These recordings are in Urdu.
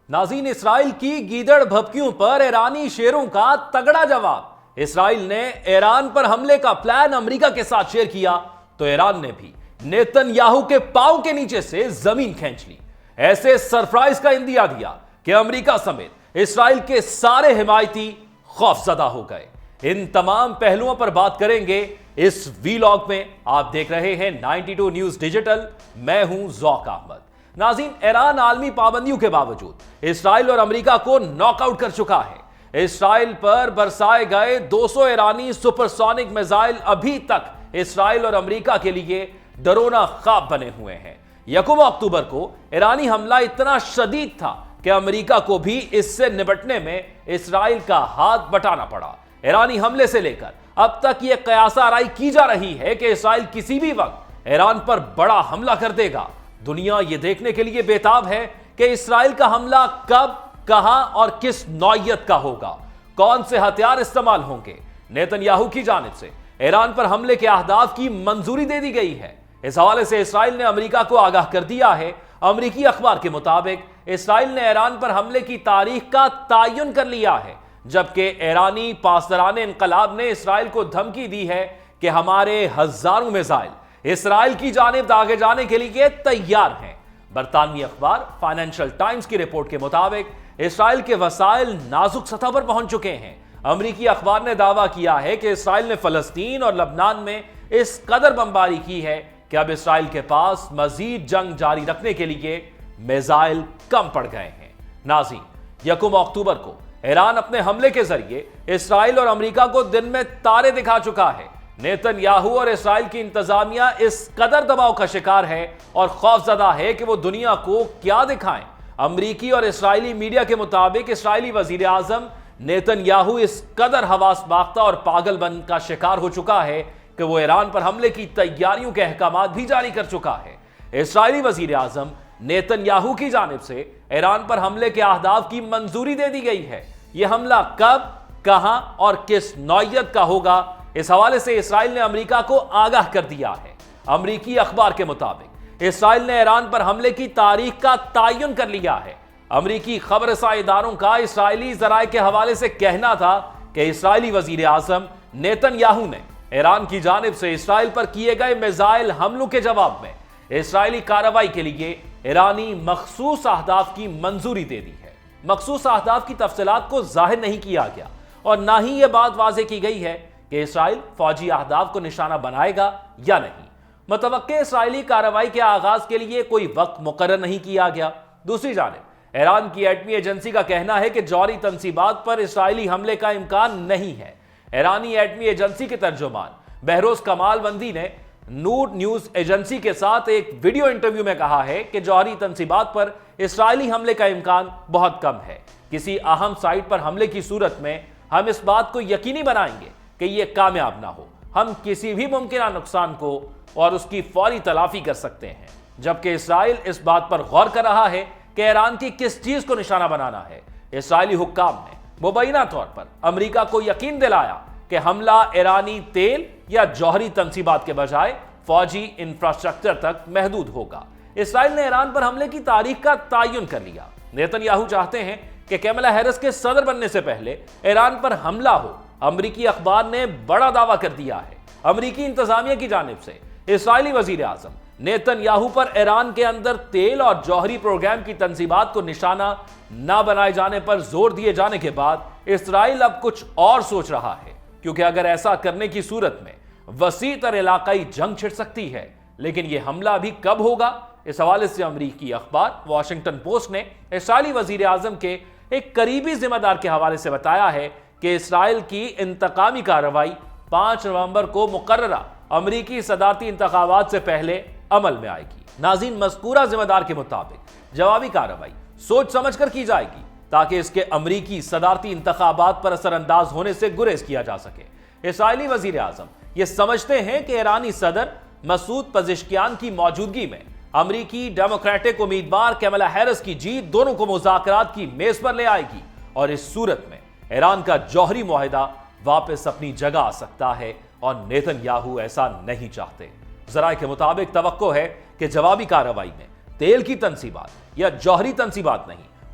ناظرین، اسرائیل کی گیدڑ بھبکیوں پر ایرانی شیروں کا تگڑا جواب۔ اسرائیل نے ایران پر حملے کا پلان امریکہ کے ساتھ شیئر کیا تو ایران نے بھی نیتن یاہو کے پاؤں کے نیچے سے زمین کھینچ لی۔ ایسے سرپرائز کا اندیا دیا کہ امریکہ سمیت اسرائیل کے سارے حمایتی خوف زدہ ہو گئے۔ ان تمام پہلوؤں پر بات کریں گے اس ویلاگ میں۔ آپ دیکھ رہے ہیں 92 نیوز ڈیجیٹل، میں ہوں ذوق احمد۔ ناظرین، ایران عالمی پابندیوں کے باوجود اسرائیل اور امریکہ کو ناک آؤٹ کر چکا ہے۔ اسرائیل پر برسائے گئے 200 ایرانی سپرسونک میزائل ابھی تک اسرائیل اور امریکہ کے لیے ڈراونا خواب بنے ہوئے ہیں۔ 1 اکتوبر کو ایرانی حملہ اتنا شدید تھا کہ امریکہ کو بھی اس سے نپٹنے میں اسرائیل کا ہاتھ بٹانا پڑا۔ ایرانی حملے سے لے کر اب تک یہ قیاسہ آرائی کی جا رہی ہے کہ اسرائیل کسی بھی وقت ایران پر بڑا حملہ کر دے گا۔ دنیا یہ دیکھنے کے لیے بےتاب ہے کہ اسرائیل کا حملہ کب، کہاں اور کس نوعیت کا ہوگا، کون سے ہتھیار استعمال ہوں گے۔ نیتن یاہو کی جانب سے ایران پر حملے کے اہداف کی منظوری دے دی گئی ہے۔ اس حوالے سے اسرائیل نے امریکہ کو آگاہ کر دیا ہے۔ امریکی اخبار کے مطابق اسرائیل نے ایران پر حملے کی تاریخ کا تعین کر لیا ہے، جبکہ ایرانی پاسداران انقلاب نے اسرائیل کو دھمکی دی ہے کہ ہمارے ہزاروں میزائل اسرائیل کی جانب داغے جانے کے لیے تیار ہیں۔ برطانوی اخبار فائنینشل ٹائمز کی رپورٹ کے مطابق اسرائیل کے وسائل نازک سطح پر پہنچ چکے ہیں۔ امریکی اخبار نے دعویٰ کیا ہے کہ اسرائیل نے فلسطین اور لبنان میں اس قدر بمباری کی ہے کہ اب اسرائیل کے پاس مزید جنگ جاری رکھنے کے لیے میزائل کم پڑ گئے ہیں۔ ناظرین، 1 اکتوبر کو ایران اپنے حملے کے ذریعے اسرائیل اور امریکہ کو دن میں تارے دکھا چکا ہے۔ نیتن یاہو اور اسرائیل کی انتظامیہ اس قدر دباؤ کا شکار ہے اور خوف زدہ ہے کہ وہ دنیا کو کیا دکھائیں۔ امریکی اور اسرائیلی میڈیا کے مطابق اسرائیلی وزیر اعظم نیتن یاہو اس قدر حواس باختہ اور پاگل بن کا شکار ہو چکا ہے کہ وہ ایران پر حملے کی تیاریوں کے احکامات بھی جاری کر چکا ہے۔ اسرائیلی وزیر اعظم نیتن یاہو کی جانب سے ایران پر حملے کے اہداف کی منظوری دے دی گئی ہے۔ یہ حملہ کب، کہاں اور کس نوعیت کا ہوگا، اس حوالے سے اسرائیل نے امریکہ کو آگاہ کر دیا ہے۔ امریکی اخبار کے مطابق اسرائیل نے ایران پر حملے کی تاریخ کا تعین کر لیا ہے۔ امریکی خبر رساں اداروں کا اسرائیلی ذرائع کے حوالے سے کہنا تھا کہ اسرائیلی وزیر اعظم نیتن یاہو نے ایران کی جانب سے اسرائیل پر کیے گئے میزائل حملوں کے جواب میں اسرائیلی کارروائی کے لیے ایرانی مخصوص اہداف کی منظوری دے دی ہے۔ مخصوص اہداف کی تفصیلات کو ظاہر نہیں کیا گیا اور نہ ہی یہ بات واضح کی گئی ہے کہ اسرائیل فوجی اہداف کو نشانہ بنائے گا یا نہیں۔ متوقع اسرائیلی کارروائی کے آغاز کے لیے کوئی وقت مقرر نہیں کیا گیا۔ دوسری جانب ایران کی ایٹمی ایجنسی کا کہنا ہے کہ جوہری تنصیبات پر اسرائیلی حملے کا امکان نہیں ہے۔ ایرانی ایٹمی ایجنسی کے ترجمان بہروز کمال وندی نے نور نیوز ایجنسی کے ساتھ ایک ویڈیو انٹرویو میں کہا ہے کہ جوہری تنصیبات پر اسرائیلی حملے کا امکان بہت کم ہے۔ کسی اہم سائٹ پر حملے کی صورت میں ہم اس بات کو یقینی بنائیں گے کہ یہ کامیاب نہ ہو۔ ہم کسی بھی ممکنہ نقصان کو اور اس کی فوری تلافی کر سکتے ہیں، جبکہ اسرائیل اس بات پر غور کر رہا ہے کہ ایران کی کس چیز کو نشانہ بنانا ہے۔ اسرائیلی حکام نے مبینہ طور پر امریکہ کو یقین دلایا کہ حملہ ایرانی تیل یا جوہری تنصیبات کے بجائے فوجی انفراسٹرکچر تک محدود ہوگا۔ اسرائیل نے ایران پر حملے کی تاریخ کا تعین کر لیا۔ نیتن یاہو چاہتے ہیں کہ کیملا ہیرس کے صدر بننے سے پہلے ایران پر حملہ ہو۔ امریکی اخبار نے بڑا دعویٰ کر دیا ہے۔ امریکی انتظامیہ کی جانب سے اسرائیلی وزیر اعظم نیتن یاہو پر ایران کے اندر تیل اور جوہری پروگرام کی تنصیبات کو نشانہ نہ بنائے جانے پر زور دیے جانے کے بعد اسرائیل اب کچھ اور سوچ رہا ہے، کیونکہ اگر ایسا کرنے کی صورت میں وسیع تر علاقائی جنگ چھڑ سکتی ہے۔ لیکن یہ حملہ بھی کب ہوگا، اس حوالے سے امریکی اخبار واشنگٹن پوسٹ نے اسرائیلی وزیر اعظم کے ایک قریبی ذمہ دار کے حوالے سے بتایا ہے کہ اسرائیل کی انتقامی کارروائی 5 نومبر کو مقررہ امریکی صدارتی انتخابات سے پہلے عمل میں آئے گی۔ ناظرین، مذکورہ ذمہ دار کے مطابق جوابی کارروائی سوچ سمجھ کر کی جائے گی تاکہ اس کے امریکی صدارتی انتخابات پر اثر انداز ہونے سے گریز کیا جا سکے۔ اسرائیلی وزیر اعظم یہ سمجھتے ہیں کہ ایرانی صدر مسعود پزشکیان کی موجودگی میں امریکی ڈیموکریٹک امیدوار کیملا ہیرس کی جیت دونوں کو مذاکرات کی میز پر لے آئے گی، اور اس صورت میں ایران کا جوہری معاہدہ واپس اپنی جگہ آ سکتا ہے، اور نیتن یاہو ایسا نہیں چاہتے۔ ذرائع کے مطابق توقع ہے کہ جوابی کارروائی میں تیل کی تنصیبات یا جوہری تنصیبات نہیں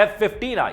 F-15I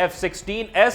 F-16S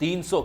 300